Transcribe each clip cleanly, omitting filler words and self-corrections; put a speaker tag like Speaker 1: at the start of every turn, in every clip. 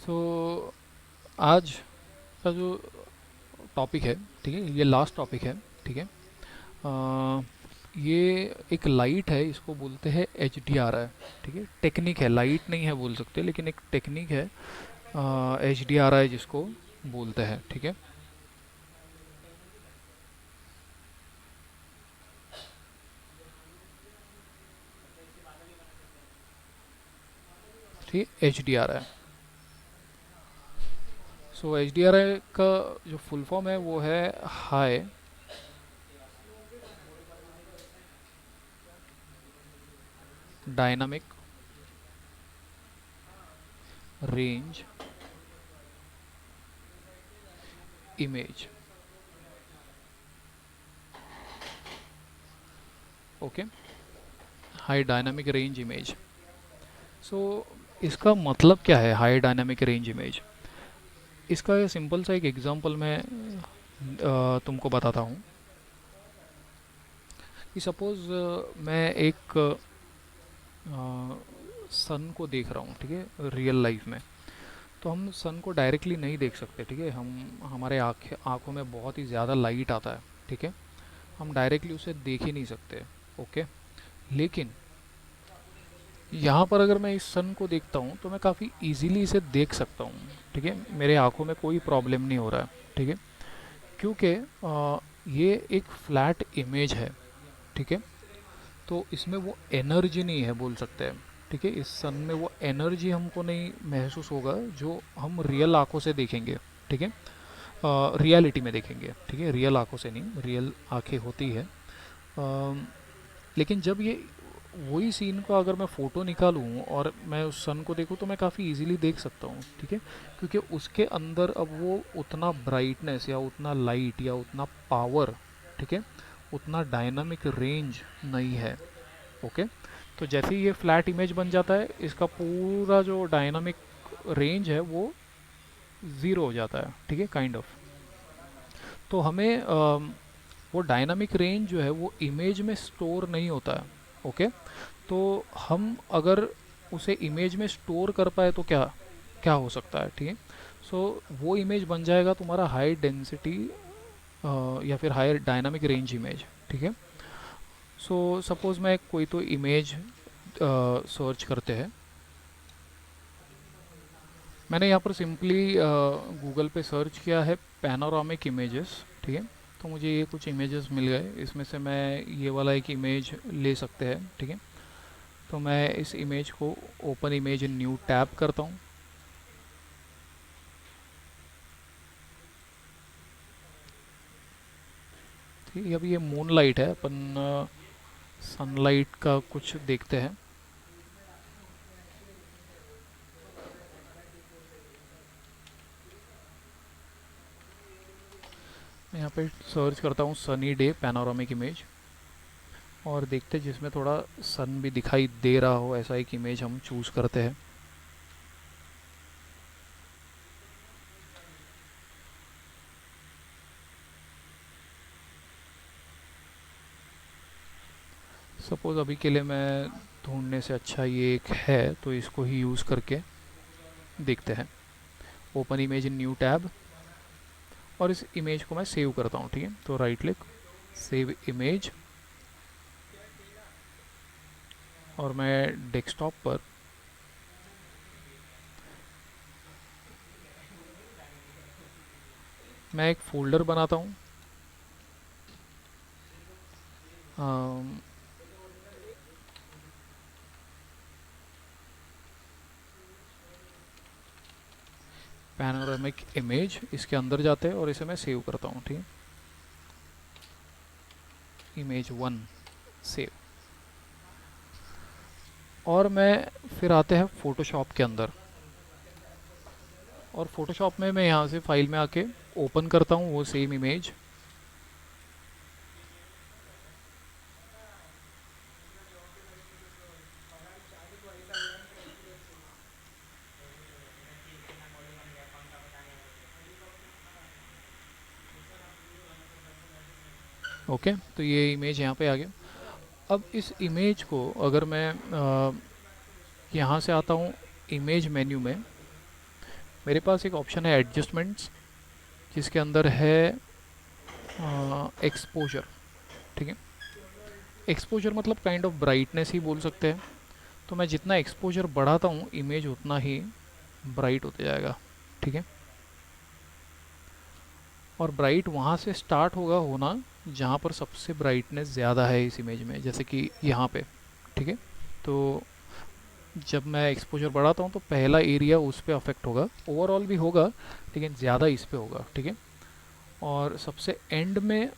Speaker 1: सो आज का जो टॉपिक है, ठीक है, ये लास्ट टॉपिक है, ठीक है। अ, ये एक लाइट है, इसको बोलते हैं एच डी आर आई, ठीक है। टेक्निक है, लाइट नहीं है बोल सकते, लेकिन एक टेक्निक है एच डी आर आई जिसको बोलते हैं, ठीक है। ठीक, H D R I. So H D R I का जो फुल फॉर्म है वो है high dynamic range image. Okay, high dynamic range image. So इसका मतलब क्या है हाई डायनामिक रेंज इमेज? इसका सिंपल सा एक एग्जांपल मैं तुमको बताता हूँ कि सपोज़ मैं एक सन को देख रहा हूँ, ठीक है, रियल लाइफ में। तो हम सन को डायरेक्टली नहीं देख सकते, ठीक है। हम हमारे आँखों में बहुत ही ज़्यादा लाइट आता है, ठीक है। हम डायरेक्टली उसे देख ही नहीं सकते। ओके, लेकिन यहाँ पर अगर मैं इस सन को देखता हूँ तो मैं काफ़ी इजीली इसे देख सकता हूँ, ठीक है। मेरे आँखों में कोई प्रॉब्लम नहीं हो रहा है, ठीक है, क्योंकि ये एक फ्लैट इमेज है, ठीक है। तो इसमें वो एनर्जी नहीं है बोल सकते हैं, ठीक है। इस सन में वो एनर्जी हमको नहीं महसूस होगा जो हम रियल आंखों से देखेंगे, ठीक है। रियलिटी में देखेंगे, ठीक है, रियल आंखों से नहीं, रियल आंखें होती है। लेकिन जब ये वही सीन को अगर मैं फ़ोटो निकालूं और मैं उस सन को देखूं तो मैं काफ़ी इजीली देख सकता हूं, ठीक है, क्योंकि उसके अंदर अब वो उतना ब्राइटनेस या उतना लाइट या उतना पावर, ठीक है, उतना डायनामिक रेंज नहीं है। ओके, तो जैसे ही ये फ्लैट इमेज बन जाता है इसका पूरा जो डायनामिक रेंज है वो ज़ीरो हो जाता है, ठीक है, काइंड ऑफ। तो हमें वो डायनामिक रेंज जो है वो इमेज में स्टोर नहीं होता है। ओके, तो हम अगर उसे इमेज में स्टोर कर पाए तो क्या क्या हो सकता है, ठीक है। सो वो इमेज बन जाएगा तुम्हारा हाई डेंसिटी या फिर हाई डायनामिक रेंज इमेज, ठीक है। सो सपोज़ मैं कोई तो इमेज सर्च करते हैं। मैंने यहाँ पर सिंपली गूगल पे सर्च किया है पैनोरामिक इमेजेस, ठीक है। तो मुझे ये कुछ इमेजेस मिल गए, इसमें से मैं ये वाला एक इमेज ले सकते हैं, ठीक है। तो मैं इस इमेज को open image in new tab करता हूँ। ठीक है, अभी ये मून लाइट है, अपन सनलाइट का कुछ देखते हैं। मैं यहाँ पे सर्च करता हूँ सनी डे पैनोरामिक इमेज और देखते हैं जिसमें थोड़ा सन भी दिखाई दे रहा हो ऐसा एक इमेज हम चूज़ करते हैं। सपोज़ अभी के लिए मैं ढूंढने से अच्छा ये एक है तो इसको ही यूज़ करके देखते हैं। Open image in new tab और इस इमेज को मैं सेव करता हूँ, ठीक है। तो राइट क्लिक, सेव इमेज, और मैं डेस्कटॉप पर मैं एक फ़ोल्डर बनाता हूँ। पैनोरामिक इमेज इसके अंदर जाते हैं और इसे मैं सेव करता हूँ, ठीक है। Image 1 save. और मैं फिर आते हैं फ़ोटोशॉप के अंदर और फ़ोटोशॉप में मैं यहाँ से फाइल में आके ओपन करता हूँ वो सेम इमेज। ओके, तो ये इमेज यहाँ पे आ गया। अब इस इमेज को अगर मैं यहाँ से आता हूँ इमेज मेन्यू में मेरे पास एक ऑप्शन है एडजस्टमेंट्स, जिसके अंदर है एक्सपोजर। ठीक है, एक्सपोजर मतलब काइंड ऑफ ब्राइटनेस ही बोल सकते हैं। तो मैं जितना एक्सपोजर बढ़ाता हूँ इमेज उतना ही ब्राइट होते जाएगा। ठीक है, और ब्राइट वहाँ से स्टार्ट होगा होना जहाँ पर सबसे ब्राइटनेस ज़्यादा है इस इमेज में, जैसे कि यहाँ पे। ठीक है, तो जब मैं एक्सपोजर बढ़ाता हूँ तो पहला एरिया उस पर अफेक्ट होगा, ओवरऑल भी होगा लेकिन ज़्यादा इस पे होगा। ठीक है, और सबसे एंड में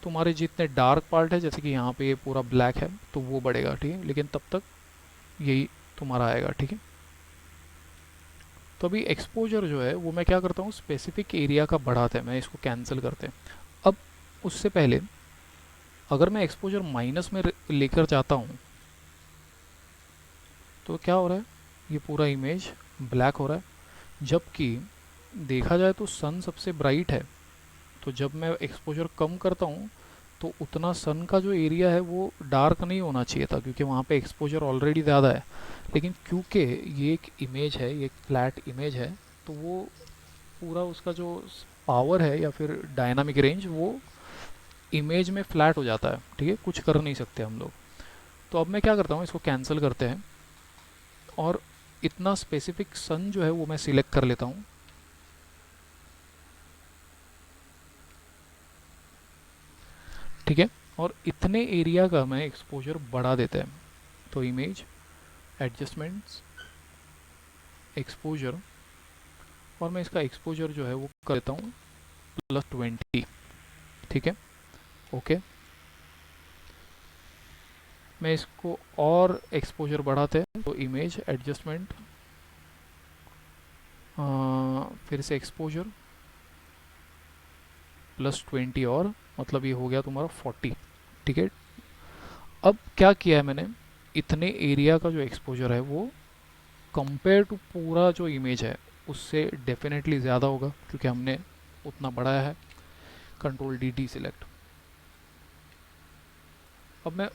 Speaker 1: तुम्हारे जितने डार्क पार्ट है, जैसे कि यहाँ पे ये पूरा ब्लैक है, तो वो बढ़ेगा। ठीक है, लेकिन तब तक यही तुम्हारा आएगा। ठीक है, तो अभी एक्सपोजर जो है वो मैं क्या करता हूँ, स्पेसिफिक एरिया का बढ़ाते हैं, मैं इसको कैंसिल करते हैं। अब उससे पहले अगर मैं एक्सपोजर माइनस में लेकर जाता हूँ तो क्या हो रहा है, ये पूरा इमेज ब्लैक हो रहा है, जबकि देखा जाए तो सन सबसे ब्राइट है। तो जब मैं एक्सपोजर कम करता हूँ तो उतना सन का जो एरिया है वो डार्क नहीं होना चाहिए था, क्योंकि वहाँ पे एक्सपोजर ऑलरेडी ज़्यादा है। लेकिन क्योंकि ये एक इमेज है, ये एक फ्लैट इमेज है, तो वो पूरा उसका जो पावर है या फिर डायनामिक रेंज वो इमेज में फ्लैट हो जाता है। ठीक है, कुछ कर नहीं सकते हम लोग। तो अब मैं क्या करता हूँ, इसको कैंसिल करते हैं और इतना स्पेसिफिक सन जो है वो मैं सिलेक्ट कर लेता हूँ। ठीक है, और इतने एरिया का मैं एक्सपोजर बढ़ा देते हैं। तो इमेज, एडजस्टमेंट्स, एक्सपोजर, और मैं इसका एक्सपोजर जो है वो कर देता हूँ +20। ठीक है, ओके। मैं इसको और एक्सपोजर बढ़ाते हैं, तो इमेज, एडजस्टमेंट, फिर से एक्सपोजर +20, और मतलब ये हो गया तुम्हारा 40। ठीक है, अब क्या किया है मैंने, इतने एरिया का जो एक्सपोजर है वो कंपेयर टू पूरा जो इमेज है उससे डेफिनेटली ज़्यादा होगा, क्योंकि हमने उतना बढ़ाया है। Control D select. अब मैं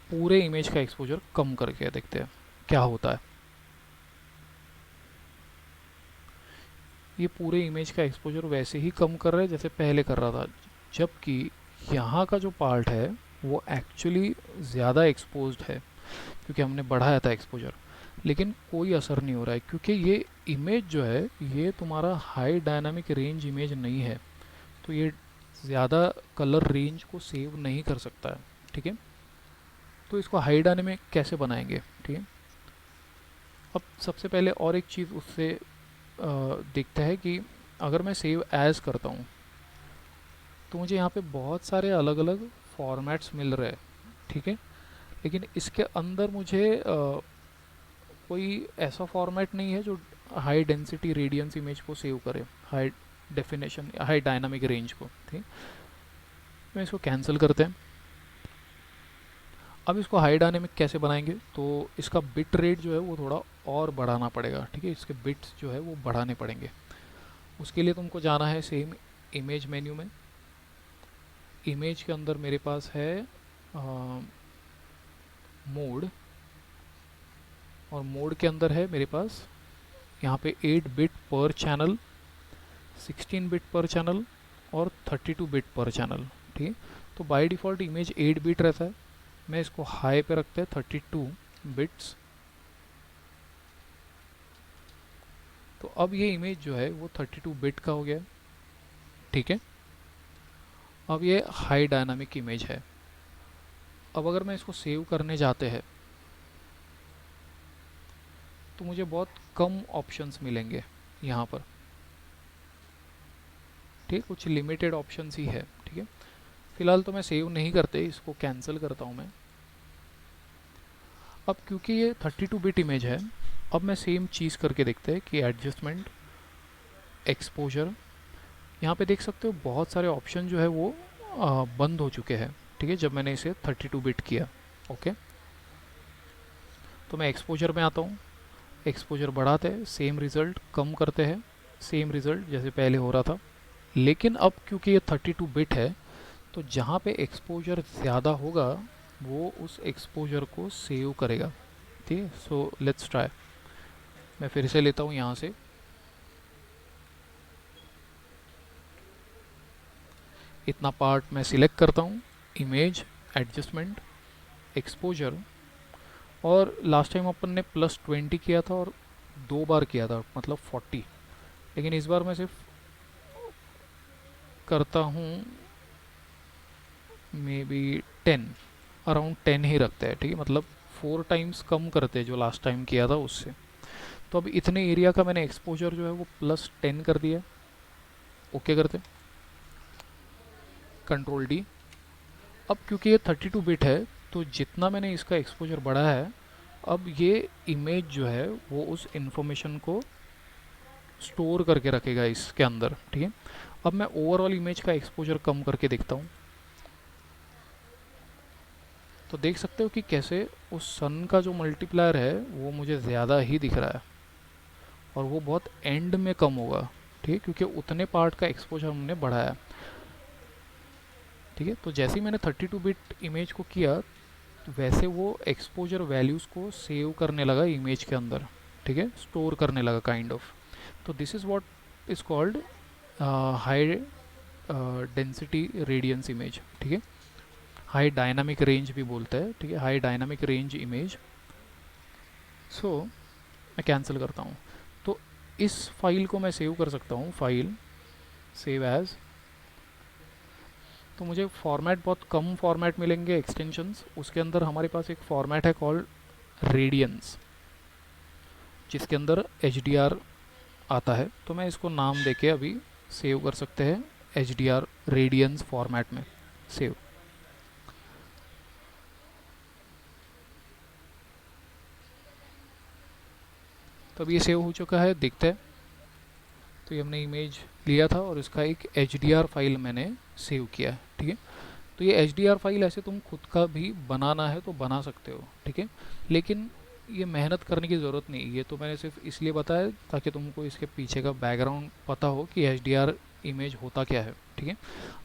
Speaker 1: पूरे इमेज का एक्सपोजर कम करके देखते हैं क्या होता है। ये पूरे इमेज का एक्सपोजर वैसे ही कम कर रहा है जैसे पहले कर रहा था, जबकि यहाँ का जो पार्ट है वो एक्चुअली ज़्यादा एक्सपोज्ड है, क्योंकि हमने बढ़ाया था एक्सपोजर। लेकिन कोई असर नहीं हो रहा है, क्योंकि ये इमेज जो है ये तुम्हारा हाई डायनामिक रेंज इमेज नहीं है, तो ये ज़्यादा कलर रेंज को सेव नहीं कर सकता है। ठीक है, तो इसको हाई डायनामिक कैसे बनाएंगे। ठीक है, अब सबसे पहले और एक चीज़ उससे दिखता है कि अगर मैं सेव एज करता हूँ तो मुझे यहाँ पे बहुत सारे अलग अलग फॉर्मेट्स मिल रहे हैं। ठीक है, लेकिन इसके अंदर मुझे कोई ऐसा फॉर्मेट नहीं है जो हाई डेंसिटी रेडियंस इमेज को सेव करे, high definition, high dynamic range को। ठीक, मैं इसको कैंसिल करते हैं। अब इसको हाई डायनेमिक कैसे बनाएंगे, तो इसका बिट रेट जो है वो थोड़ा और बढ़ाना पड़ेगा। ठीक है, इसके बिट्स जो है वो बढ़ाने पड़ेंगे। उसके लिए तुमको जाना है सेम इमेज मेन्यू में। इमेज के अंदर मेरे पास है मोड, और मोड के अंदर है मेरे पास यहाँ पे 8 बिट पर चैनल, 16 बिट पर चैनल और 32 बिट पर चैनल। ठीक है, तो बाय डिफ़ॉल्ट इमेज 8 बिट रहता है, मैं इसको हाई पे रखते हैं 32 बिट्स। तो अब ये इमेज जो है वो 32 बिट का हो गया। ठीक है, अब ये हाई डायनामिक इमेज है। अब अगर मैं इसको सेव करने जाते हैं तो मुझे बहुत कम ऑप्शंस मिलेंगे यहाँ पर। ठीक, कुछ लिमिटेड ऑप्शंस ही है। ठीक है, फिलहाल तो मैं सेव नहीं करते, इसको कैंसिल करता हूँ मैं। अब क्योंकि ये 32 बिट इमेज है, अब मैं सेम चीज़ करके देखते हैं कि एडजस्टमेंट, एक्सपोजर, यहाँ पे देख सकते हो बहुत सारे ऑप्शन जो है वो बंद हो चुके हैं। ठीक है, जब मैंने इसे 32 बिट किया। ओके, तो मैं एक्सपोजर में आता हूँ, एक्सपोजर बढ़ाते हैं, सेम रिज़ल्ट, कम करते हैं, सेम रिज़ल्ट जैसे पहले हो रहा था। लेकिन अब क्योंकि ये 32 बिट है तो जहाँ पे एक्सपोजर ज़्यादा होगा वो उस एक्सपोजर को सेव करेगा। ठीक है, सो लेट्स ट्राई। मैं फिर से लेता हूँ यहाँ से इतना पार्ट मैं सिलेक्ट करता हूँ, इमेज, एडजस्टमेंट, एक्सपोजर, और लास्ट टाइम अपन ने +20 किया था और 2 बार किया था, मतलब 40। लेकिन इस बार मैं सिर्फ करता हूँ मे बी 10, अराउंड 10 ही रखते हैं, ठीक है, मतलब 4 टाइम्स कम करते हैं जो लास्ट टाइम किया था उससे। तो अब इतने एरिया का मैंने एक्सपोजर जो है वो +10 कर दिया। ओके करते, कंट्रोल D। अब क्योंकि ये 32 बिट है, तो जितना मैंने इसका एक्सपोजर बढ़ाया है, अब ये इमेज जो है वो उस इंफॉर्मेशन को स्टोर करके रखेगा इसके अंदर, ठीक है। अब मैं ओवरऑल इमेज का एक्सपोजर कम करके देखता हूँ, तो देख सकते हो कि कैसे उस सन का जो मल्टीप्लायर है वो मुझे ज़्यादा ही दिख रहा है, और वो बहुत एंड में कम होगा, ठीक है, क्योंकि उतने पार्ट का एक्सपोजर हमने बढ़ाया, ठीक है। तो जैसे ही मैंने 32 बिट इमेज को किया, तो वैसे वो एक्सपोजर वैल्यूज़ को सेव करने लगा इमेज के अंदर, ठीक है, स्टोर करने लगा काइंड ऑफ। तो this is what is called high density radiance image, ठीक है, हाई डायनामिक रेंज भी बोलते हैं, ठीक है, हाई डायनामिक रेंज इमेज। सो मैं कैंसिल करता हूँ, तो इस फाइल को मैं सेव कर सकता हूँ, फाइल सेव एज। तो मुझे फॉर्मेट बहुत कम फॉर्मेट मिलेंगे, एक्सटेंशंस। उसके अंदर हमारे पास एक फॉर्मेट है कॉल्ड रेडियंस, जिसके अंदर HDR आता है। तो मैं इसको नाम देके अभी सेव कर सकते हैं, HDR रेडियंस फॉर्मेट में सेव। तो अब ये सेव हो चुका है, दिखता है। तो ये हमने इमेज लिया था और इसका एक HDR फाइल मैंने सेव किया है, ठीक है। तो ये HDR फाइल ऐसे तुम खुद का भी बनाना है तो बना सकते हो, ठीक है, लेकिन ये मेहनत करने की ज़रूरत नहीं। ये तो मैंने सिर्फ इसलिए बताया ताकि तुमको इसके पीछे का बैकग्राउंड पता हो कि HDR इमेज होता क्या है, ठीक है।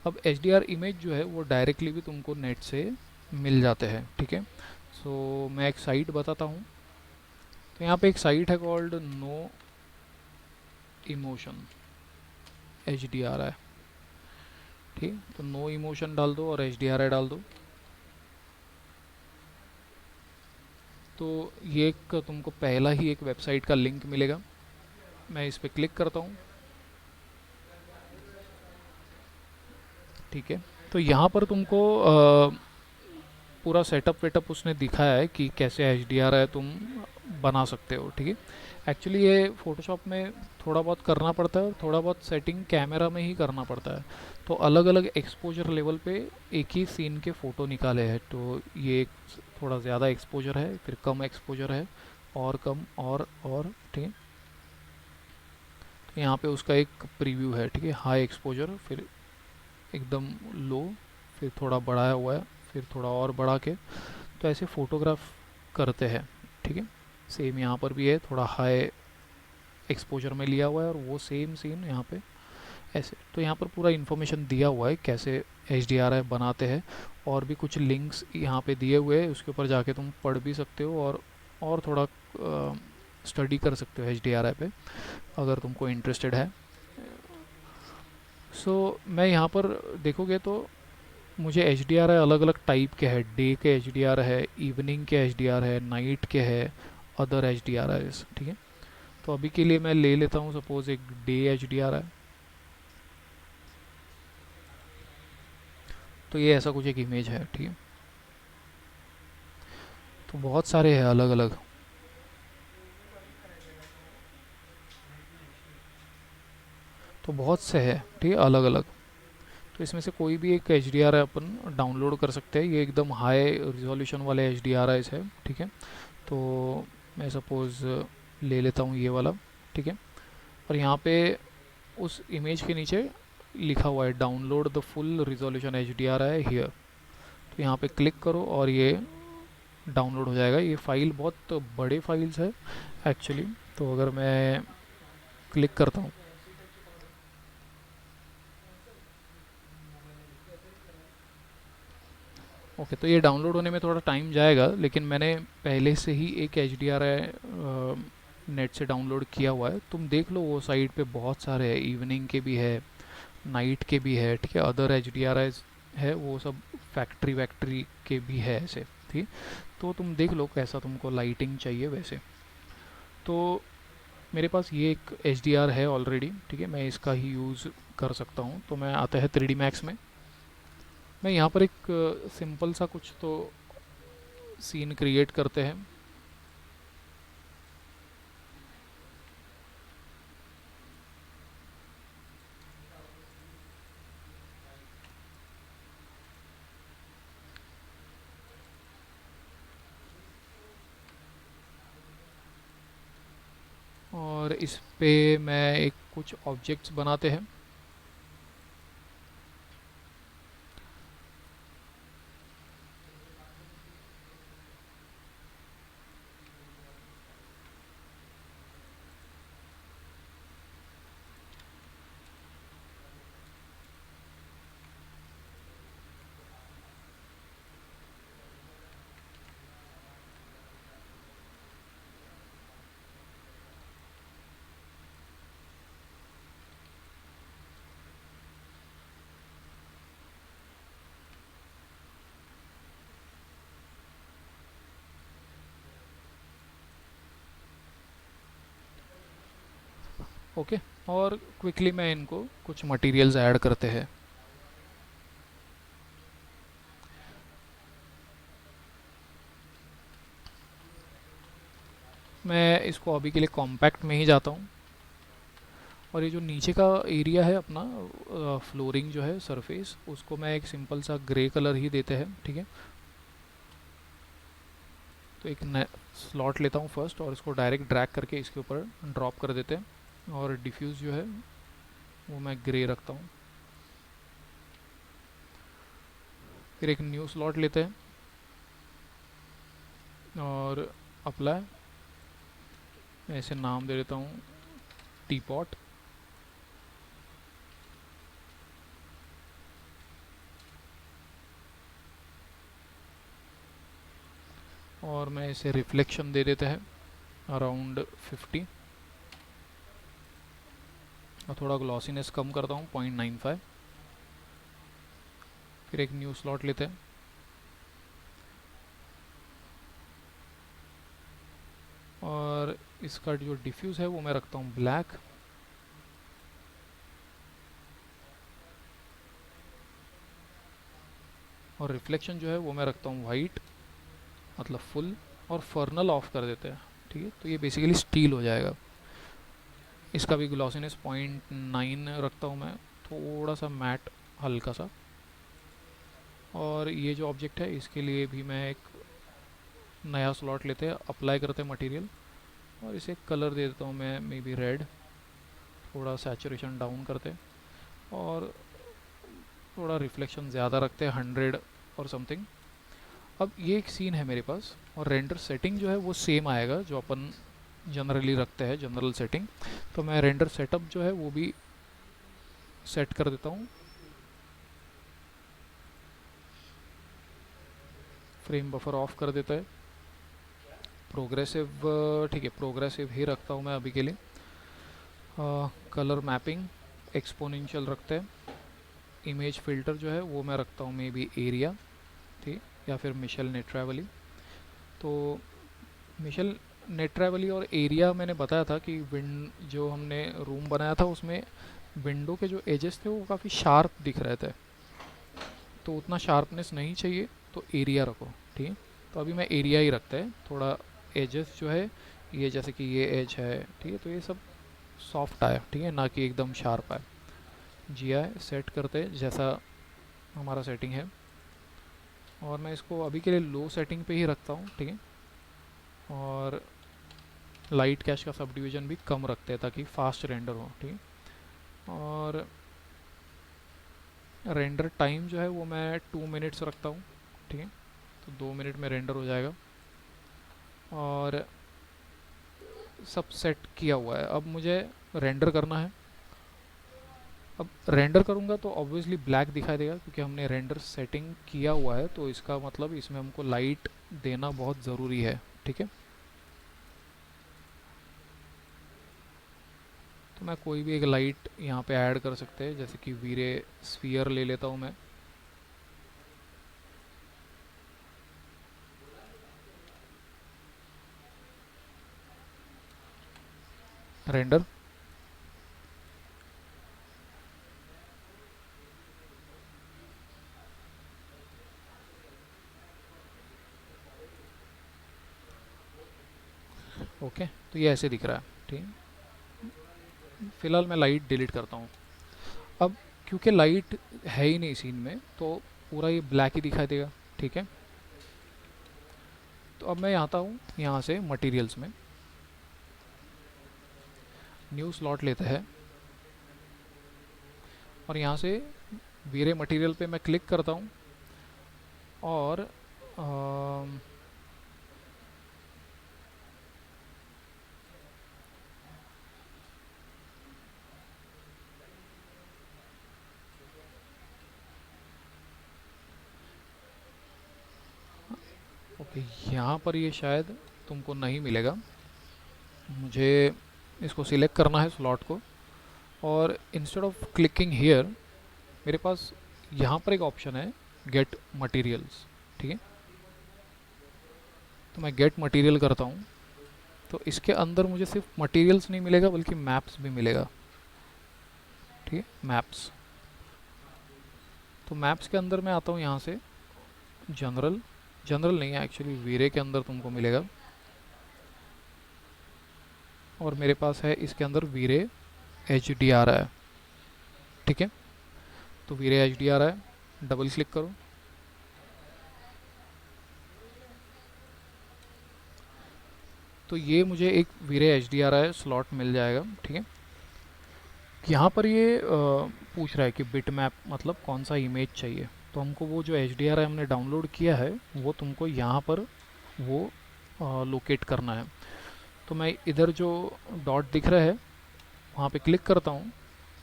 Speaker 1: अब HDR इमेज जो है वो डायरेक्टली भी तुमको नेट से मिल जाते हैं, ठीक है। सो मैं एक साइट बताता हूँ। तो यहाँ पे एक साइट है कॉल्ड नो इमोशन HDRI, ठीक। तो नो इमोशन डाल दो और HDRI डाल दो, तो ये एक तुमको पहला ही एक वेबसाइट का लिंक मिलेगा। मैं इस पर क्लिक करता हूँ, ठीक है। तो यहाँ पर तुमको पूरा सेटअप वेटअप उसने दिखाया है कि कैसे HDRI तुम बना सकते हो, ठीक है। एक्चुअली ये फ़ोटोशॉप में थोड़ा बहुत करना पड़ता है और थोड़ा बहुत सेटिंग कैमरा में ही करना पड़ता है। तो अलग अलग एक्सपोजर लेवल पे एक ही सीन के फ़ोटो निकाले हैं। तो ये एक थोड़ा ज़्यादा एक्सपोजर है, फिर कम एक्सपोजर है, और कम, और ठीक है। तो यहाँ पे उसका एक प्रीव्यू है, ठीक है, हाई एक्सपोजर, फिर एकदम लो, फिर थोड़ा बढ़ाया हुआ है, फिर थोड़ा और बढ़ा के। तो ऐसे फ़ोटोग्राफ करते हैं, ठीक है। सेम यहाँ पर भी है, थोड़ा हाई एक्सपोजर में लिया हुआ है और वो सेम सीन यहाँ पे ऐसे। तो यहाँ पर पूरा इन्फॉर्मेशन दिया हुआ है कैसे HDRI बनाते हैं, और भी कुछ लिंक्स यहाँ पे दिए हुए हैं, उसके ऊपर जाके तुम पढ़ भी सकते हो और थोड़ा स्टडी कर सकते हो HDRI पे अगर तुमको इंटरेस्टेड है। सो मैं यहाँ पर देखोगे तो मुझे HDRI अलग अलग टाइप के है, डे के HDR है, इवनिंग के HDR है, नाइट के है, अदर HDRIs, ठीक है। तो अभी के लिए मैं ले लेता हूँ सपोज एक डे HDRI। तो ये ऐसा कुछ एक इमेज है, ठीक है। तो बहुत सारे हैं अलग अलग। तो बहुत से है, ठीक है, अलग अलग। तो इसमें से कोई भी एक HDRI अपन डाउनलोड कर सकते हैं। ये एकदम हाई रिजोल्यूशन वाले HDRIs है, ठीक है। तो मैं सपोज़ ले लेता हूँ ये वाला, ठीक है। और यहाँ पे उस इमेज के नीचे लिखा हुआ है download the full resolution HDRI here. तो यहाँ पे क्लिक करो और ये डाउनलोड हो जाएगा। ये फ़ाइल बहुत बड़े फाइल्स है एक्चुअली। तो अगर मैं क्लिक करता हूँ, ओके, तो ये डाउनलोड होने में थोड़ा टाइम जाएगा, लेकिन मैंने पहले से ही एक HDRI नेट से डाउनलोड किया हुआ है। तुम देख लो वो साइट पे बहुत सारे हैं, इवनिंग के भी है, नाइट के भी है, ठीक है, other H D are eyes है, वो सब फैक्ट्री वैक्ट्री के भी है ऐसे, ठीक। तो तुम देख लो कैसा तुमको लाइटिंग चाहिए वैसे। तो मेरे पास ये एक एच डी आर है ऑलरेडी, ठीक है, मैं इसका ही यूज़ कर सकता हूँ। तो मैं आता है 3D मैक्स में, मैं यहाँ पर एक सिंपल सा कुछ तो सीन क्रिएट करते हैं। और इस पे मैं एक कुछ ऑब्जेक्ट्स बनाते हैं। ओके, और क्विकली मैं इनको कुछ मटेरियल्स ऐड करते हैं। मैं इसको अभी के लिए कॉम्पैक्ट में ही जाता हूँ। और ये जो नीचे का एरिया है अपना, फ्लोरिंग जो है सरफेस, उसको मैं एक सिंपल सा ग्रे कलर ही देते हैं, ठीक है। तो एक स्लॉट लेता हूँ फर्स्ट, और इसको डायरेक्ट ड्रैग करके इसके ऊपर ड्रॉप कर देते हैं। और डिफ्यूज़ जो है वो मैं ग्रे रखता हूँ। फिर एक न्यू स्लॉट लेते हैं और अप्लाई, मैं इसे नाम दे देता हूँ टी पॉट। और मैं इसे रिफ्लेक्शन दे देते हैं अराउंड 50, और थोड़ा ग्लॉसीनेस कम करता हूँ 0.95। फिर एक न्यू स्लॉट लेते हैं और इसका जो डिफ्यूज़ है वो मैं रखता हूँ ब्लैक। और रिफ्लेक्शन जो है वो मैं रखता हूँ वाइट, मतलब फुल। और फर्नल ऑफ कर देते हैं, ठीक है। तो ये बेसिकली स्टील हो जाएगा। इसका भी ग्लॉसीनेस 0.9 रखता हूँ मैं, थोड़ा सा मैट, हल्का सा। और ये जो ऑब्जेक्ट है इसके लिए भी मैं एक नया स्लॉट लेते हैं, अप्लाई करते हैं मटेरियल, और इसे कलर दे देता हूँ मैं मे बी रेड। थोड़ा सैचुरेशन डाउन करते हैं और थोड़ा रिफ्लेक्शन ज़्यादा रखते हैं, 100 और समथिंग। अब ये एक सीन है मेरे पास, और रेंडर सेटिंग जो है वो सेम आएगा जो अपन जनरली रखते हैं, जनरल सेटिंग। तो मैं रेंडर सेटअप जो है वो भी सेट कर देता हूँ। फ्रेम बफर ऑफ कर देता है। प्रोग्रेसिव, ठीक है, प्रोग्रेसिव ही रखता हूँ मैं अभी के लिए। कलर मैपिंग एक्सपोनेंशियल रखते हैं। इमेज फ़िल्टर जो है वो मैं रखता हूँ मे बी एरिया, ठीक, या फिर मिशेल नेट्रावली। तो मिशेल नेट्रावली और एरिया मैंने बताया था कि विंड जो हमने रूम बनाया था उसमें विंडो के जो एजेस थे वो काफ़ी शार्प दिख रहे थे, तो उतना शार्पनेस नहीं चाहिए, तो एरिया रखो, ठीक है। तो अभी मैं एरिया ही रखते हैं। थोड़ा एजेस जो है, ये जैसे कि ये एज है, ठीक है, तो ये सब सॉफ्ट आए, ठीक है, ना कि एकदम शार्प आए। जी आई सेट करते हैं जैसा हमारा सेटिंग है, और मैं इसको अभी के लिए लो सेटिंग पे ही रखता हूँ, ठीक है। और लाइट कैश का सब डिवीज़न भी कम रखते हैं ताकि फास्ट रेंडर हो, ठीक है। और रेंडर टाइम जो है वो मैं 2 मिनट्स रखता हूँ, ठीक है। तो 2 मिनट में रेंडर हो जाएगा। और सब सेट किया हुआ है, अब मुझे रेंडर करना है। अब रेंडर करूँगा तो ऑब्वियसली ब्लैक दिखाई देगा क्योंकि हमने रेंडर सेटिंग किया हुआ है, तो इसका मतलब इसमें हमको लाइट देना बहुत ज़रूरी है, ठीक है। तो मैं कोई भी एक लाइट यहाँ पे ऐड कर सकते हैं, जैसे कि वीरे स्फीयर ले लेता हूँ मैं। रेंडर। ओके, तो ये ऐसे दिख रहा है। ठीक है, फिलहाल मैं लाइट डिलीट करता हूँ। अब क्योंकि लाइट है ही नहीं सीन में, तो पूरा ये ब्लैक ही दिखाई देगा। ठीक है, तो अब मैं आता हूँ यहाँ से मटेरियल्स में, न्यू स्लॉट लेते हैं और यहाँ से वीरे मटेरियल पे मैं क्लिक करता हूँ और ओके, यहाँ पर ये शायद तुमको नहीं मिलेगा। मुझे इसको सिलेक्ट करना है स्लॉट को, और इंस्टेड ऑफ क्लिकिंग हियर मेरे पास यहाँ पर एक ऑप्शन है गेट मटेरियल्स। ठीक है, तो मैं गेट मटेरियल करता हूँ। तो इसके अंदर मुझे सिर्फ मटेरियल्स नहीं मिलेगा बल्कि मैप्स भी मिलेगा। ठीक है, मैप्स। तो मैप्स के अंदर मैं आता हूँ यहाँ से जनरल, जनरल नहीं है एक्चुअली, वीरे के अंदर तुमको मिलेगा। और मेरे पास है इसके अंदर वीरे एच डी आ रहा है। ठीक है, तो वीरे एच डी आ रहा है, डबल क्लिक करो। तो ये मुझे एक वीरे एच डी आ रहा है स्लॉट मिल जाएगा। ठीक है, यहाँ पर ये पूछ रहा है कि बिट मैप मतलब कौन सा इमेज चाहिए। तो हमको वो जो एच डी आर हमने डाउनलोड किया है वो तुमको यहाँ पर वो लोकेट करना है। तो मैं इधर जो डॉट दिख रहा है वहाँ पे क्लिक करता हूँ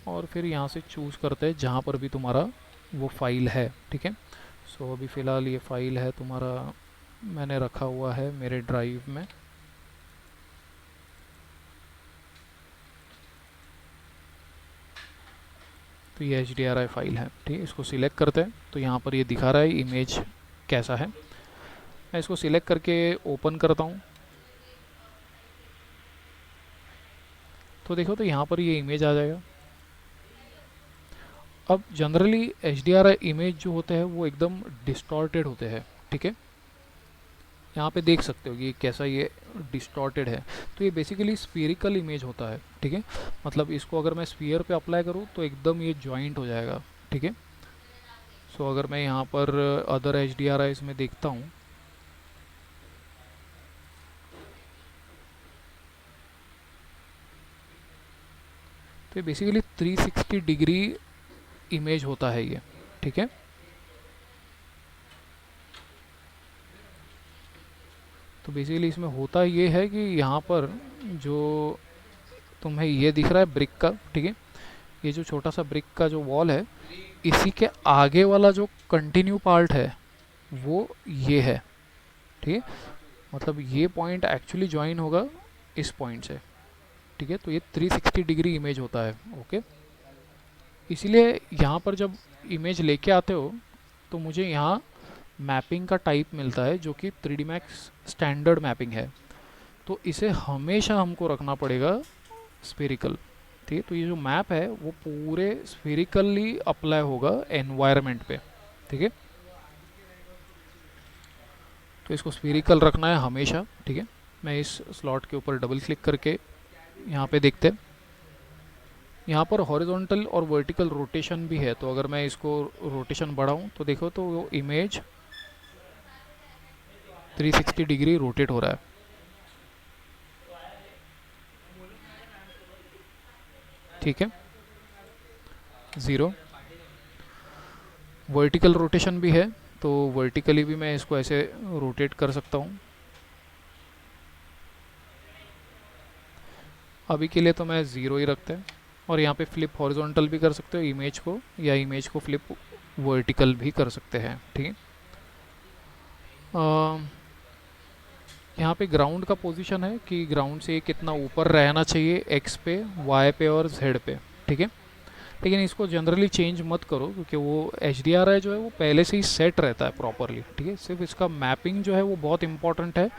Speaker 1: और फिर यहाँ से चूज़ करते हैं जहाँ पर भी तुम्हारा वो फाइल है। ठीक है, सो अभी फ़िलहाल ये फाइल है तुम्हारा, मैंने रखा हुआ है मेरे ड्राइव में। तो ये एच डी आर आई फाइल है। ठीक है, इसको सिलेक्ट करते हैं तो यहाँ पर ये दिखा रहा है इमेज कैसा है। मैं इसको सिलेक्ट करके ओपन करता हूँ। तो देखो, तो यहाँ पर ये इमेज आ जाएगा। अब जनरली एच डी आर आई इमेज जो होते हैं वो एकदम डिस्टॉर्टेड होते हैं। ठीक है, यहाँ पे देख सकते हो कि कैसा ये डिस्टॉर्टेड है। तो ये बेसिकली स्फीरिकल इमेज होता है। ठीक है, मतलब इसको अगर मैं स्फीयर पे अप्लाई करूँ तो एकदम ये जॉइंट हो जाएगा। ठीक है, सो अगर मैं यहाँ पर अदर एच डी आर आई में देखता हूँ तो ये बेसिकली 360 डिग्री इमेज होता है ये। ठीक है, तो बेसिकली इसमें होता ये है कि यहाँ पर जो तुम्हें ये दिख रहा है ब्रिक का, ठीक है, ये जो छोटा सा ब्रिक का जो वॉल है, इसी के आगे वाला जो कंटिन्यू पार्ट है वो ये है। ठीक है, मतलब ये पॉइंट एक्चुअली ज्वाइन होगा इस पॉइंट से। ठीक है, तो ये 360 डिग्री इमेज होता है। ओके, इसीलिए यहाँ पर जब इमेज लेके आते हो तो मुझे यहाँ मैपिंग का टाइप मिलता है जो कि 3D Max स्टैंडर्ड मैपिंग है। तो इसे हमेशा हमको रखना पड़ेगा स्फेरिकल। ठीक है, तो ये जो मैप है वो पूरे स्फेरिकली अप्लाई होगा एनवायरनमेंट पे। ठीक है, तो इसको स्फेरिकल रखना है हमेशा। ठीक है, मैं इस स्लॉट के ऊपर डबल क्लिक करके यहाँ पे देखते हैं, यहाँ पर हॉरिजॉन्टल और वर्टिकल रोटेशन भी है। तो अगर मैं इसको रोटेशन बढ़ाऊँ तो देखो, तो वो इमेज 360 डिग्री रोटेट हो रहा है। ठीक है, 0 वर्टिकल रोटेशन भी है, तो वर्टिकली भी मैं इसको ऐसे रोटेट कर सकता हूँ। अभी के लिए तो मैं 0 ही रखते हैं। और यहाँ पे फ्लिप हॉरिजॉन्टल भी कर सकते हो इमेज को, या इमेज को फ्लिप वर्टिकल भी कर सकते हैं। ठीक है, यहाँ पे ग्राउंड का पोजीशन है कि ग्राउंड से कितना ऊपर रहना चाहिए, एक्स पे, वाई पे और जेड पे, ठीक है। लेकिन इसको जनरली चेंज मत करो क्योंकि वो एच डी आर आई जो है वो पहले से ही सेट रहता है प्रॉपरली, ठीक है। सिर्फ इसका मैपिंग जो है वो बहुत इंपॉर्टेंट है,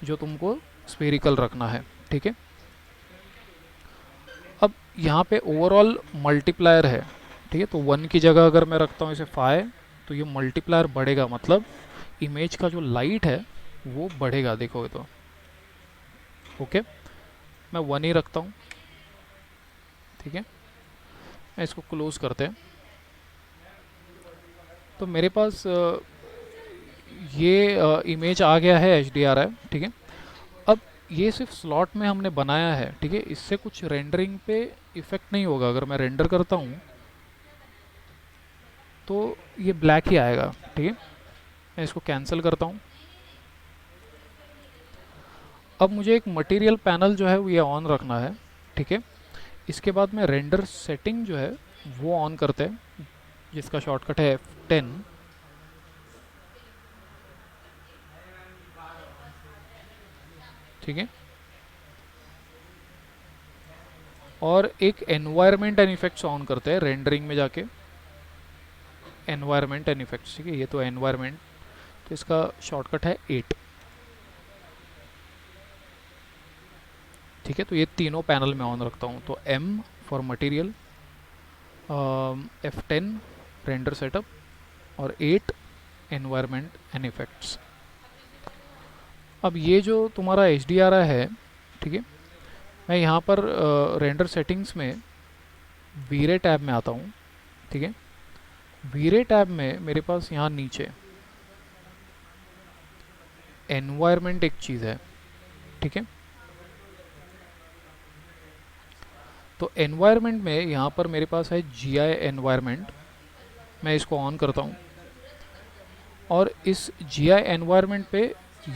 Speaker 1: जो तुमको स्फेरिकल रखना है, ठीक है। अब यहाँ पे ओवरऑल मल्टीप्लायर है, ठीक है। तो 1 की जगह अगर मैं रखता हूँ इसे 5, तो ये मल्टीप्लायर बढ़ेगा, मतलब इमेज का जो लाइट है वो बढ़ेगा, देखोगे तो। ओके, मैं 1 ही रखता हूँ, ठीक है। मैं इसको क्लोज करते हैं। तो मेरे पास ये इमेज आ गया है एच डी आर आई, ठीक है। अब ये सिर्फ स्लॉट में हमने बनाया है, ठीक है। इससे कुछ रेंडरिंग पे इफेक्ट नहीं होगा। अगर मैं रेंडर करता हूँ तो ये ब्लैक ही आएगा, ठीक है। मैं इसको कैंसिल करता हूँ। अब मुझे एक मटेरियल पैनल जो है वो ये ऑन रखना है, ठीक है। इसके बाद में रेंडर सेटिंग जो है वो ऑन करते हैं, जिसका शॉर्टकट है F10, ठीक है। और एक एनवायरनमेंट एंड इफेक्ट्स ऑन करते हैं रेंडरिंग में जाके, एनवायरनमेंट एंड इफेक्ट्स, ठीक है। ये तो एनवायरनमेंट, तो इसका शॉर्टकट है 8, ठीक है। तो ये तीनों पैनल में ऑन रखता हूँ। तो M for material, F10 render setup और 8 एनवायरनमेंट एंड इफेक्ट्स। अब ये जो तुम्हारा एच डी आर आई है, ठीक है, मैं यहाँ पर रेंडर सेटिंग्स में वीरे टैब में आता हूँ, ठीक है। वीरे टैब में मेरे पास यहाँ नीचे एनवायरनमेंट एक चीज़ है, ठीक है। तो एनवायरनमेंट में यहाँ पर मेरे पास है जी आई एनवायरनमेंट। मैं इसको ऑन करता हूँ और इस जी आई एनवायरनमेंट पे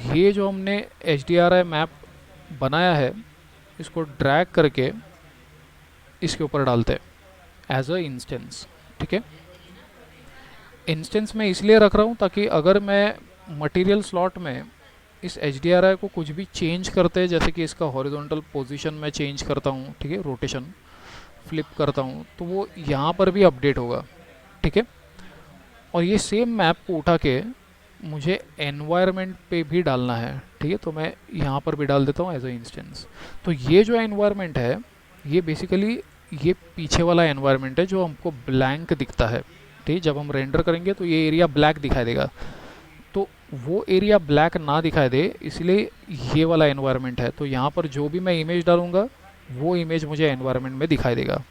Speaker 1: ये जो हमने एच डी आर आई मैप बनाया है इसको ड्रैग करके इसके ऊपर डालते हैं एज अ इंस्टेंस, ठीक है। इंस्टेंस में इसलिए रख रहा हूँ ताकि अगर मैं मटेरियल स्लॉट में इस एच डी आर आई को कुछ भी चेंज करते हैं, जैसे कि इसका हॉरिजॉन्टल पोजीशन में चेंज करता हूँ, ठीक है, रोटेशन फ्लिप करता हूँ, तो वो यहाँ पर भी अपडेट होगा, ठीक है। और ये सेम मैप को उठा के मुझे एनवायरनमेंट पे भी डालना है, ठीक है। तो मैं यहाँ पर भी डाल देता हूँ एज अ इंस्टेंस। तो ये जो एनवायरनमेंट है ये बेसिकली ये पीछे वाला एनवायरनमेंट है जो हमको ब्लैंक दिखता है, ठीक है। जब हम रेंडर करेंगे तो ये एरिया ब्लैक दिखाई देगा, तो वो एरिया ब्लैक ना दिखाई दे इसलिए ये वाला एनवायरनमेंट है। तो यहाँ पर जो भी मैं इमेज डालूँगा वो इमेज मुझे एनवायरनमेंट में दिखाई देगा।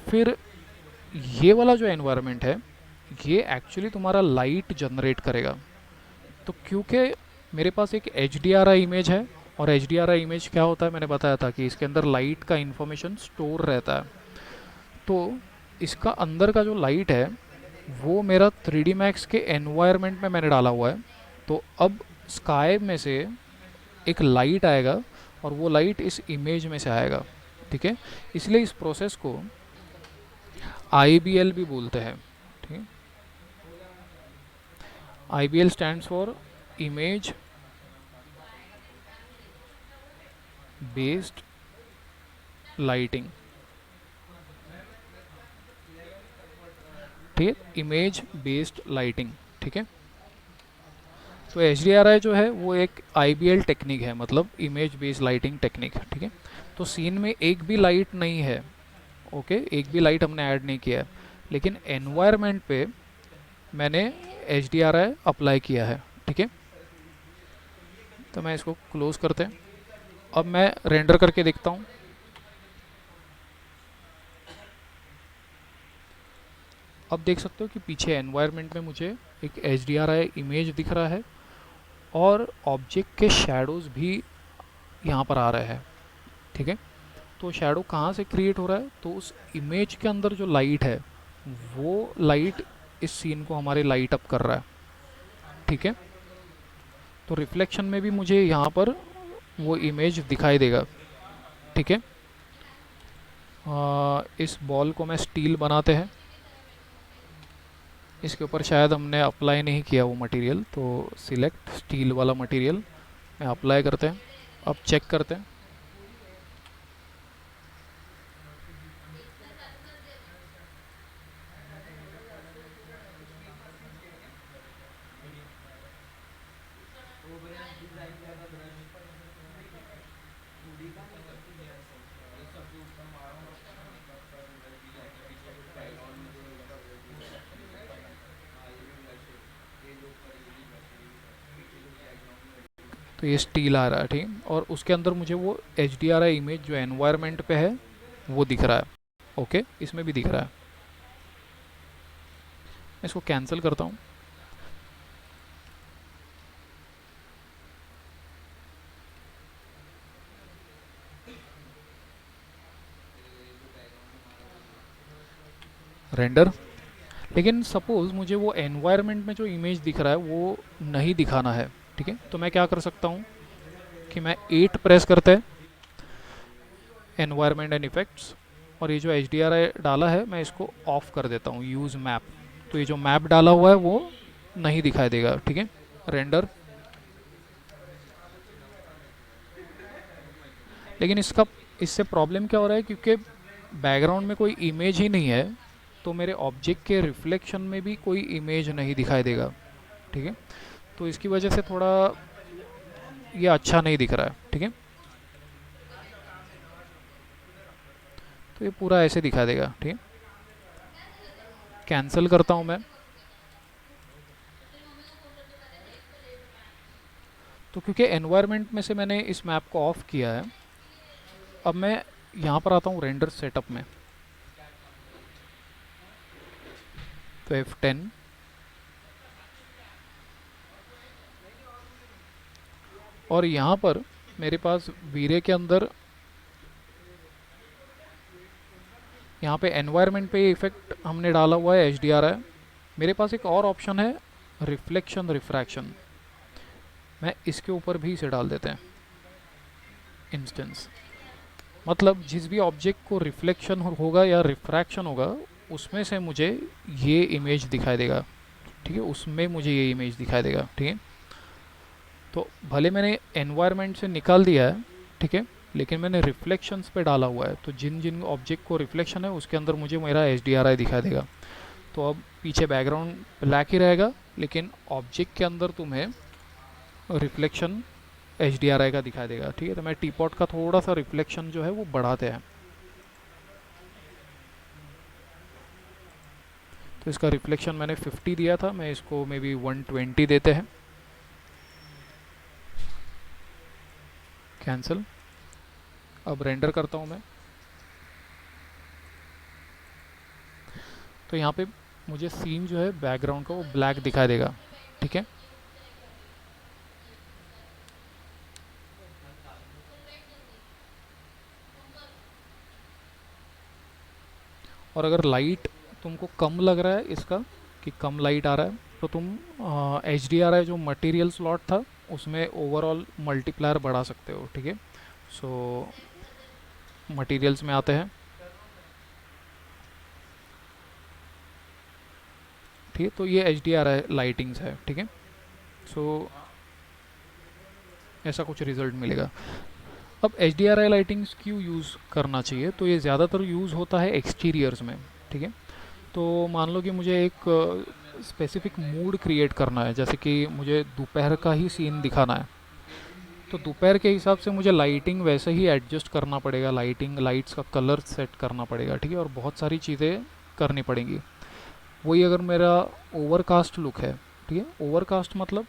Speaker 1: फिर ये वाला जो एनवायरनमेंट है ये एक्चुअली तुम्हारा लाइट जनरेट करेगा। तो क्योंकि मेरे पास एक एच डी आर आई इमेज है, और एच डी आर आई इमेज क्या होता है मैंने बताया था कि इसके अंदर लाइट का इन्फॉर्मेशन स्टोर रहता है। तो इसका अंदर का जो लाइट है वो मेरा 3D Max के एनवायरनमेंट में मैंने डाला हुआ है। तो अब स्काई में से एक लाइट आएगा और वो लाइट इस इमेज में से आएगा, ठीक है। इसलिए इस प्रोसेस को IBL भी बोलते हैं, ठीक है। IBL stands for image based lighting, ठीक है, इमेज बेस्ड लाइटिंग, ठीक है। तो एच डी आर आई जो है वो एक IBL टेक्निक है, मतलब इमेज बेस्ड लाइटिंग टेक्निक, ठीक है। तो सीन में एक भी लाइट नहीं है, ओके, एक भी लाइट हमने ऐड नहीं किया है, लेकिन एनवायरनमेंट पे मैंने H D R I apply किया है, ठीक है। तो मैं इसको क्लोज करते हैं। अब मैं रेंडर करके देखता हूँ। अब देख सकते हो कि पीछे एनवायरनमेंट में मुझे एक एच डी आर आई इमेज दिख रहा है और ऑब्जेक्ट के शैडोज़ भी यहाँ पर आ रहे हैं, ठीक है। तो शैडो कहाँ से क्रिएट हो रहा है, तो उस इमेज के अंदर जो लाइट है वो लाइट इस सीन को हमारे लाइट अप कर रहा है, ठीक है। तो रिफ्लेक्शन में भी मुझे यहाँ पर वो इमेज दिखाई देगा, ठीक है। इस बॉल को मैं स्टील बनाते हैं, इसके ऊपर शायद हमने अप्लाई नहीं किया वो मटेरियल, तो सिलेक्ट स्टील वाला मटेरियल मैं अप्लाई करते हैं, अब चेक करते हैं। तो ये स्टील आ रहा है, ठीक है, और उसके अंदर मुझे वो एच डी आर आई इमेज जो एनवायरनमेंट पे है वो दिख रहा है। ओके, इसमें भी दिख रहा है। मैं इसको कैंसिल करता हूँ। रेंडर। लेकिन सपोज़ मुझे वो एनवायरनमेंट में जो इमेज दिख रहा है वो नहीं दिखाना है, ठीक है, तो मैं क्या कर सकता हूँ कि मैं 8 प्रेस करते हैं, एनवायरनमेंट एंड इफेक्ट्स, और ये जो एच डी आर आई डाला है मैं इसको ऑफ कर देता हूँ, यूज़ मैप। तो ये जो मैप डाला हुआ है वो नहीं दिखाई देगा, ठीक है। रेंडर। लेकिन इससे प्रॉब्लम क्या हो रहा है, क्योंकि बैकग्राउंड में कोई इमेज ही नहीं है, तो मेरे ऑब्जेक्ट के रिफ्लेक्शन में भी कोई इमेज नहीं दिखाई देगा, ठीक है। तो इसकी वजह से थोड़ा ये अच्छा नहीं दिख रहा है, ठीक है। तो ये पूरा ऐसे दिखा देगा, ठीक है। कैंसिल करता हूँ मैं। तो क्योंकि एनवायरनमेंट में से मैंने इस मैप को ऑफ किया है, अब मैं यहाँ पर आता हूँ रेंडर सेटअप में। तो F10, और यहाँ पर मेरे पास वीरे के अंदर यहाँ पे एनवायरनमेंट पे इफेक्ट हमने डाला हुआ है एच डी आर आई। मेरे पास एक और ऑप्शन है, रिफ्लेक्शन रिफ्रैक्शन। मैं इसके ऊपर भी इसे डाल देते हैं, इंस्टेंस। मतलब जिस भी ऑब्जेक्ट को रिफ्लेक्शन होगा या रिफ्रैक्शन होगा उसमें से मुझे ये इमेज दिखाई देगा, ठीक है, उसमें मुझे ये इमेज दिखाई देगा, ठीक है। तो भले मैंने एनवायरनमेंट से निकाल दिया है, ठीक है, लेकिन मैंने रिफ्लेक्शंस पे डाला हुआ है, तो जिन जिन ऑब्जेक्ट को रिफ्लेक्शन है उसके अंदर मुझे मेरा एच डी आर आई दिखाई देगा। तो अब पीछे बैकग्राउंड ब्लैक ही रहेगा, लेकिन ऑब्जेक्ट के अंदर तुम्हें reflection H D R I का दिखाई देगा, ठीक है। तो मैं टीपॉट का थोड़ा सा रिफ्लेक्शन जो है वो बढ़ाते हैं। तो इसका रिफ्लेक्शन मैंने 50 दिया था, मैं इसको मे बी 120 देते हैं। कैंसिल। अब रेंडर करता हूँ मैं। तो यहाँ पे मुझे सीन जो है बैकग्राउंड का वो ब्लैक दिखाई देगा, ठीक है। और अगर लाइट तुमको कम लग रहा है इसका, कि कम लाइट आ रहा है, तो तुम एच डी आर आई जो मटेरियल स्लॉट था उसमें ओवरऑल मल्टीप्लायर बढ़ा सकते हो, ठीक है। सो मटेरियल्स में आते हैं, ठीक है। तो ये H D R I lightings है, ठीक है। सो ऐसा कुछ रिजल्ट मिलेगा। अब H D R I lightings क्यों यूज़ करना चाहिए, तो ये ज़्यादातर यूज़ होता है एक्सटीरियर्स में, ठीक है। तो मान लो कि मुझे एक स्पेसिफिक मूड क्रिएट करना है, जैसे कि मुझे दोपहर का ही सीन दिखाना है, तो दोपहर के हिसाब से मुझे लाइटिंग वैसे ही एडजस्ट करना पड़ेगा, लाइटिंग लाइट्स का कलर सेट करना पड़ेगा, ठीक है, और बहुत सारी चीज़ें करनी पड़ेंगी। वही अगर मेरा ओवरकास्ट लुक है, ठीक है, ओवरकास्ट मतलब,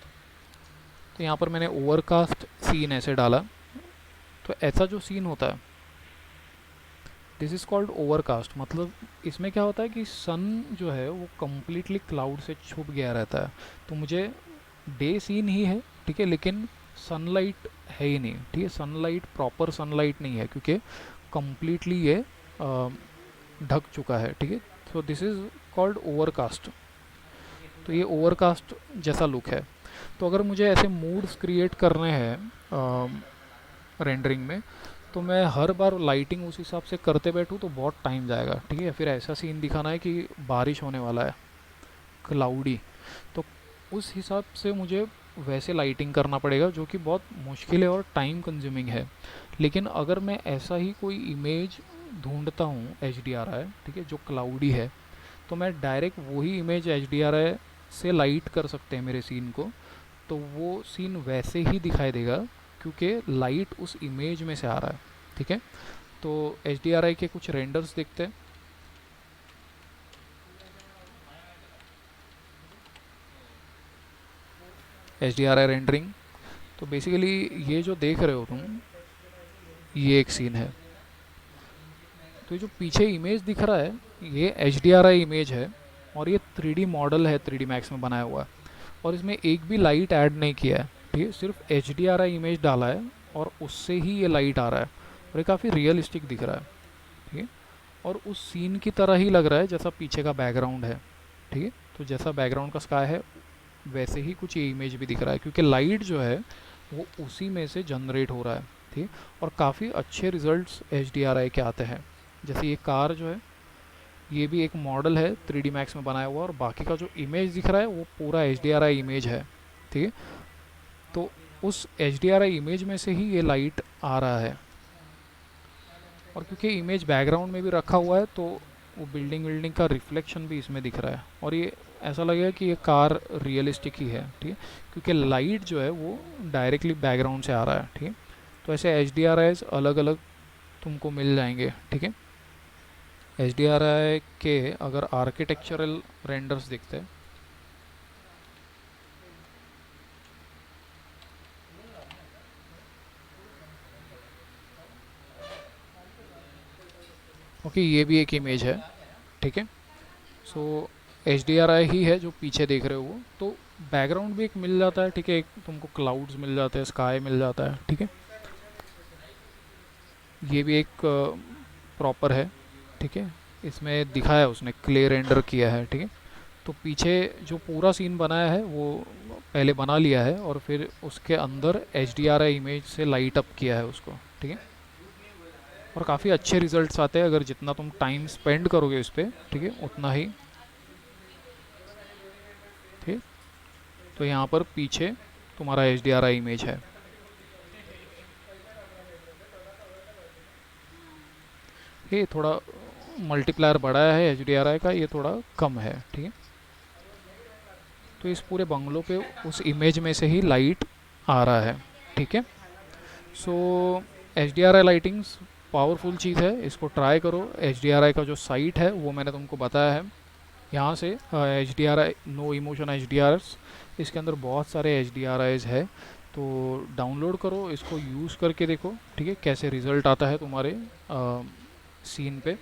Speaker 1: तो यहाँ पर मैंने ओवरकास्ट सीन ऐसे डाला, तो ऐसा जो सीन होता है दिस इज़ कॉल्ड ओवरकास्ट। मतलब इसमें क्या होता है कि सन जो है वो कम्प्लीटली क्लाउड से छुप गया रहता है, तो मुझे डे सीन ही है, ठीक है, लेकिन सनलाइट है ही नहीं, ठीक है, सनलाइट प्रॉपर सनलाइट नहीं है, क्योंकि कम्प्लीटली ये ढक चुका है, ठीक है। So this is called overcast. तो ये ओवरकास्ट जैसा लुक है। तो अगर मुझे ऐसे मूड्स क्रिएट करने हैं रेंडरिंग में, तो मैं हर बार लाइटिंग उस हिसाब से करते बैठूँ तो बहुत टाइम जाएगा, ठीक है। फिर ऐसा सीन दिखाना है कि बारिश होने वाला है, क्लाउडी, तो उस हिसाब से मुझे वैसे लाइटिंग करना पड़ेगा, जो कि बहुत मुश्किल है और टाइम कंज्यूमिंग है। लेकिन अगर मैं ऐसा ही कोई इमेज ढूंढता हूँ एच डी आर आई, ठीक है, जो क्लाउडी है, तो मैं डायरेक्ट वही इमेज एच डी आर आई से लाइट कर सकते हैं मेरे सीन को, तो वो सीन वैसे ही दिखाई देगा, क्योंकि लाइट उस इमेज में से आ रहा है। ठीक है, तो एच डी आर आई के कुछ रेंडर्स देखते हैं। एच डी आर आई रेंडरिंग, तो बेसिकली ये जो देख रहे हो तुम, ये एक सीन है। तो ये जो पीछे इमेज दिख रहा है, ये एच डी आर आई इमेज है, और ये 3D मॉडल है, 3D मैक्स में बनाया हुआ है, और इसमें एक भी लाइट ऐड नहीं किया है। ठीक है, सिर्फ एच डी आर आई इमेज डाला है और उससे ही ये लाइट आ रहा है, और ये काफ़ी रियलिस्टिक दिख रहा है। ठीक है, और उस सीन की तरह ही लग रहा है जैसा पीछे का बैकग्राउंड है। ठीक है, तो जैसा बैकग्राउंड का स्काई है, वैसे ही कुछ ये इमेज भी दिख रहा है, क्योंकि लाइट जो है वो उसी में से जनरेट हो रहा है। ठीक है, और काफ़ी अच्छे रिजल्ट्स एच डी आर आई के आते हैं। जैसे ये कार जो है, ये भी एक मॉडल है 3D मैक्स में बनाया हुआ, और बाकी का जो इमेज दिख रहा है वो पूरा एच डी आर आई इमेज है। ठीक है, तो उस एच डी आर आई इमेज में से ही ये लाइट आ रहा है, और क्योंकि इमेज बैकग्राउंड में भी रखा हुआ है, तो वो बिल्डिंग विल्डिंग का रिफ्लेक्शन भी इसमें दिख रहा है, और ये ऐसा लगेगा कि ये कार रियलिस्टिक ही है। ठीक है, क्योंकि लाइट जो है वो डायरेक्टली बैकग्राउंड से आ रहा है। ठीक है, तो ऐसे एच डी आर आईज अलग अलग तुमको मिल जाएंगे। ठीक है, एच डी आर आई के अगर आर्किटेक्चरल रेंडर्स दिखते हैं, ओके, ये भी एक इमेज है। ठीक है, so H D R I ही है जो पीछे देख रहे हो वो, तो बैकग्राउंड भी एक मिल जाता है। ठीक है, एक तुमको क्लाउड्स मिल जाते हैं, स्काई मिल जाता है। ठीक है, ये भी एक प्रॉपर है। ठीक है, इसमें दिखाया है उसने क्ले रेंडर किया है। ठीक है, तो पीछे जो पूरा सीन बनाया है वो पहले बना लिया है, और फिर उसके अंदर एच डी आर आई इमेज से लाइट अप किया है उसको। ठीक है, और काफ़ी अच्छे रिजल्ट्स आते हैं अगर जितना तुम टाइम स्पेंड करोगे इस पर। ठीक है, उतना ही। ठीक, तो यहाँ पर पीछे तुम्हारा एच डी आर आई इमेज है। ये थोड़ा मल्टीप्लायर बड़ा है एच डी आर आई का, ये थोड़ा कम है। ठीक है, तो इस पूरे बंगलों पे उस इमेज में से ही लाइट आ रहा है। ठीक है, so H D R I lightings powerful चीज़ है, इसको ट्राई करो। एच डी आर आई का जो साइट है वो मैंने तुमको बताया है। यहाँ से H D R I know emotion H D are, इसके अंदर बहुत सारे एच डी आर आईज है, तो डाउनलोड करो, इसको यूज़ करके देखो। ठीक है, कैसे रिज़ल्ट आता है तुम्हारे सीन पे।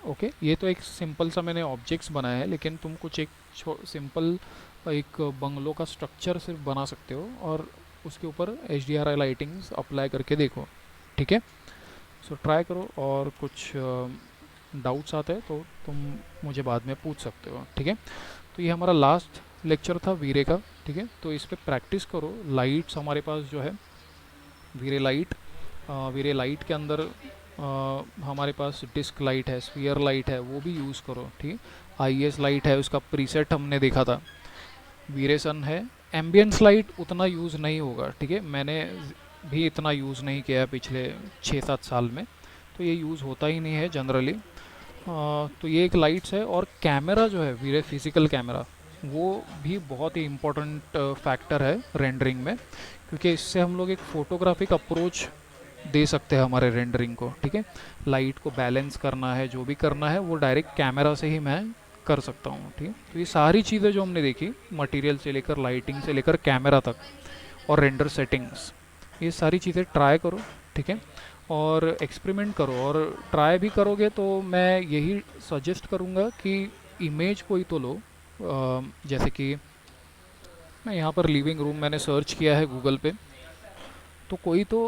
Speaker 1: ओके, ये तो एक सिंपल सा मैंने ऑब्जेक्ट्स बनाया है, लेकिन तुम कुछ एक सिंपल एक बंगलो का स्ट्रक्चर सिर्फ बना सकते हो, और उसके ऊपर H D R I lightings apply करके देखो। ठीक है, सो ट्राई करो, और कुछ डाउट्स आते हैं तो तुम मुझे बाद में पूछ सकते हो। ठीक है, तो ये हमारा लास्ट लेक्चर था वीरे का। ठीक है, तो इस पर प्रैक्टिस करो। लाइट्स हमारे पास जो है वीरे लाइट, वीरे लाइट के अंदर हमारे पास डिस्क लाइट है, स्फीयर लाइट है, वो भी यूज़ करो। ठीक है, आई एस लाइट है, उसका प्रीसेट हमने देखा था। वीरे सन है, एम्बियंस लाइट उतना यूज़ नहीं होगा। ठीक है, मैंने भी इतना यूज़ नहीं किया है पिछले 6-7 साल में, तो ये यूज़ होता ही नहीं है जनरली। तो ये एक लाइट्स है, और कैमरा जो है वीरे फिज़िकल कैमरा, वो भी बहुत ही इम्पोर्टेंट फैक्टर है रेंडरिंग में, क्योंकि इससे हम लोग एक फ़ोटोग्राफिक अप्रोच दे सकते हैं हमारे रेंडरिंग को। ठीक है, लाइट को बैलेंस करना है, जो भी करना है वो डायरेक्ट कैमरा से ही मैं कर सकता हूँ। ठीक है, तो ये सारी चीज़ें जो हमने देखी, मटेरियल से लेकर लाइटिंग से लेकर कैमरा तक और रेंडर सेटिंग्स, ये सारी चीज़ें ट्राई करो। ठीक है, और एक्सपेरिमेंट करो, और ट्राई भी करोगे तो मैं यही सजेस्ट करूँगा कि इमेज कोई तो लो। जैसे कि मैं यहाँ पर लिविंग रूम मैंने सर्च किया है गूगल पे, तो कोई तो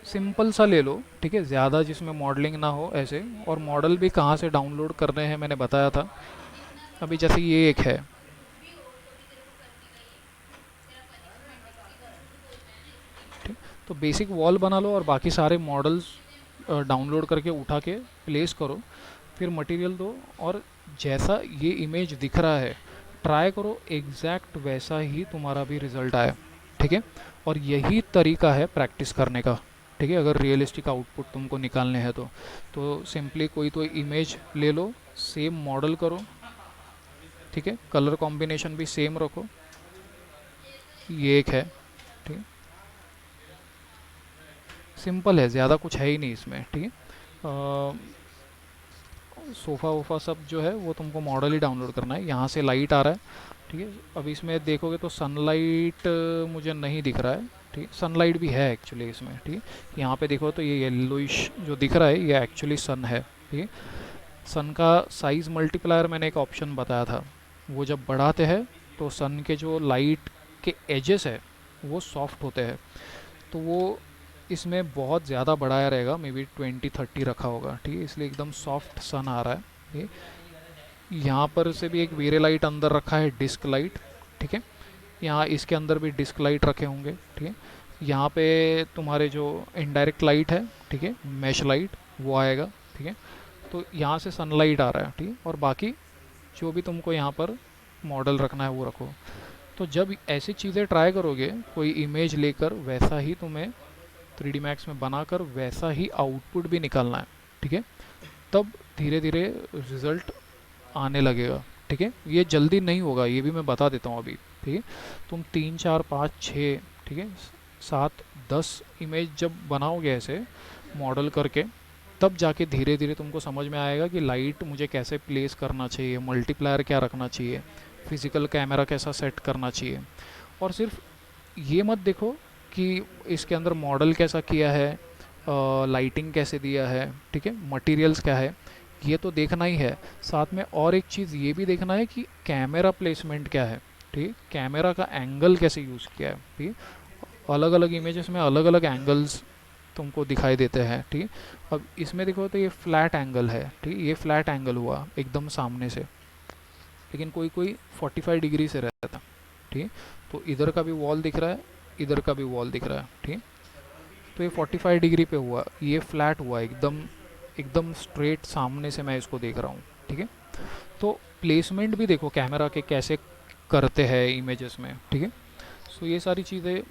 Speaker 1: सिंपल सा ले लो। ठीक है, ज़्यादा जिसमें मॉडलिंग ना हो ऐसे, और मॉडल भी कहाँ से डाउनलोड करने हैं मैंने बताया था। अभी जैसे ये एक है, ठीक, तो बेसिक वॉल बना लो और बाकी सारे मॉडल्स डाउनलोड करके उठा के प्लेस करो। फिर मटेरियल दो, और जैसा ये इमेज दिख रहा है ट्राई करो एग्जैक्ट वैसा ही तुम्हारा भी रिजल्ट आए, ठीक है। और यही तरीका है प्रैक्टिस करने का, ठीक है। अगर रियलिस्टिक आउटपुट तुमको निकालने हैं तो सिंपली कोई तो इमेज ले लो, सेम मॉडल करो, ठीक है। कलर कॉम्बिनेशन भी सेम रखो, ये एक है, ठीक है। सिंपल है, ज़्यादा कुछ है ही नहीं इसमें, ठीक है। सोफ़ा वोफ़ा सब जो है वो तुमको मॉडल ही डाउनलोड करना है। यहाँ से लाइट आ रहा है, ठीक है। अब इसमें देखोगे तो सनलाइट मुझे नहीं दिख रहा है, ठीक है। सनलाइट भी है एक्चुअली इसमें, ठीक है। यहाँ पे देखो तो ये येलोइश जो दिख रहा है ये एक्चुअली सन है, ठीक है। सन का साइज़ मल्टीप्लायर मैंने एक ऑप्शन बताया था, वो जब बढ़ाते हैं तो सन के जो लाइट के एजेस है वो सॉफ्ट होते हैं, तो वो इसमें बहुत ज़्यादा बढ़ाया रहेगा, मे बी 20-30 रखा होगा, ठीक है। इसलिए एकदम सॉफ्ट सन आ रहा है ये। यहाँ पर से भी एक वेरे लाइट अंदर रखा है, डिस्क लाइट, ठीक है। यहाँ इसके अंदर भी डिस्क लाइट रखे होंगे, ठीक है। यहाँ पे तुम्हारे जो इनडायरेक्ट लाइट है, ठीक है, मैश लाइट, वो आएगा, ठीक है। तो यहाँ से सनलाइट आ रहा है, ठीक है। और बाकी जो भी तुमको यहाँ पर मॉडल रखना है वो रखो। तो जब ऐसी चीज़ें ट्राई करोगे, कोई इमेज लेकर वैसा ही तुम्हें 3D मैक्स में बनाकर वैसा ही आउटपुट भी निकालना है, ठीक है। तब धीरे धीरे रिजल्ट आने लगेगा, ठीक है। ये जल्दी नहीं होगा, ये भी मैं बता देता हूँ अभी, ठीक है। तुम 3 4 5 6, ठीक है, 7 10 इमेज जब बनाओगे ऐसे मॉडल करके, तब जाके धीरे धीरे तुमको समझ में आएगा कि लाइट मुझे कैसे प्लेस करना चाहिए, मल्टीप्लायर क्या रखना चाहिए, फिजिकल कैमरा कैसा सेट करना चाहिए। और सिर्फ ये मत देखो कि इसके अंदर मॉडल कैसा किया है, लाइटिंग कैसे दिया है, ठीक है, मटेरियल्स क्या है, ये तो देखना ही है। साथ में और एक चीज़ ये भी देखना है कि कैमरा प्लेसमेंट क्या है, ठीक है, कैमरा का एंगल कैसे यूज़ किया है, ठीक है। अलग अलग इमेजेस में अलग अलग एंगल्स तुमको दिखाई देते हैं, ठीक है। अब इसमें देखो तो ये फ्लैट एंगल है, ठीक है, ये फ्लैट एंगल हुआ एकदम सामने से, लेकिन कोई कोई 45 डिग्री से रहता है, ठीक है। तो इधर का भी वॉल दिख रहा है, इधर का भी वॉल दिख रहा है, ठीक है। तो ये 45 डिग्री पे हुआ, ये फ्लैट हुआ एकदम, एकदम स्ट्रेट सामने से मैं इसको देख रहा हूँ, ठीक है। तो प्लेसमेंट भी देखो कैमरा के कैसे करते हैं इमेजेस में, ठीक है। सो ये सारी चीज़ें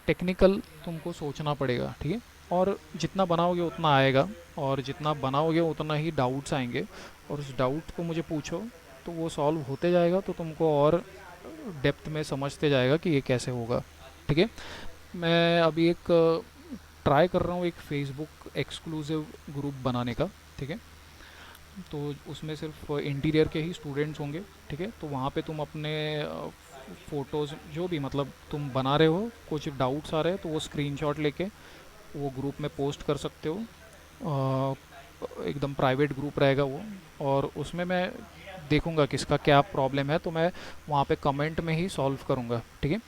Speaker 1: टेक्निकल तुमको सोचना पड़ेगा, ठीक है। और जितना बनाओगे उतना आएगा, और जितना बनाओगे उतना ही डाउट्स आएंगे, और उस डाउट को मुझे पूछो तो वो सॉल्व होते जाएगा, तो तुमको और डेप्थ में समझते जाएगा कि ये कैसे होगा, ठीक है। मैं अभी एक ट्राई कर रहा हूँ एक फेसबुक एक्सक्लूसिव ग्रुप बनाने का, ठीक है। तो उसमें सिर्फ इंटीरियर के ही स्टूडेंट्स होंगे, ठीक है। तो वहाँ पे तुम अपने फ़ोटोज़ जो भी मतलब तुम बना रहे हो, कुछ डाउट्स आ रहे हैं तो वो स्क्रीनशॉट लेके वो ग्रुप में पोस्ट कर सकते हो। एकदम प्राइवेट ग्रुप रहेगा वो, और उसमें मैं देखूंगा किसका क्या प्रॉब्लम है, तो मैं वहाँ पे कमेंट में ही सॉल्व करूँगा, ठीक है।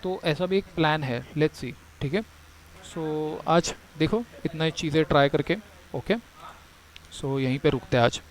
Speaker 1: तो ऐसा भी एक प्लान है, लेट्स सी, ठीक है। सो आज देखो इतना ही चीज़ें ट्राई करके, ओके। सो यहीं पे रुकते हैं आज।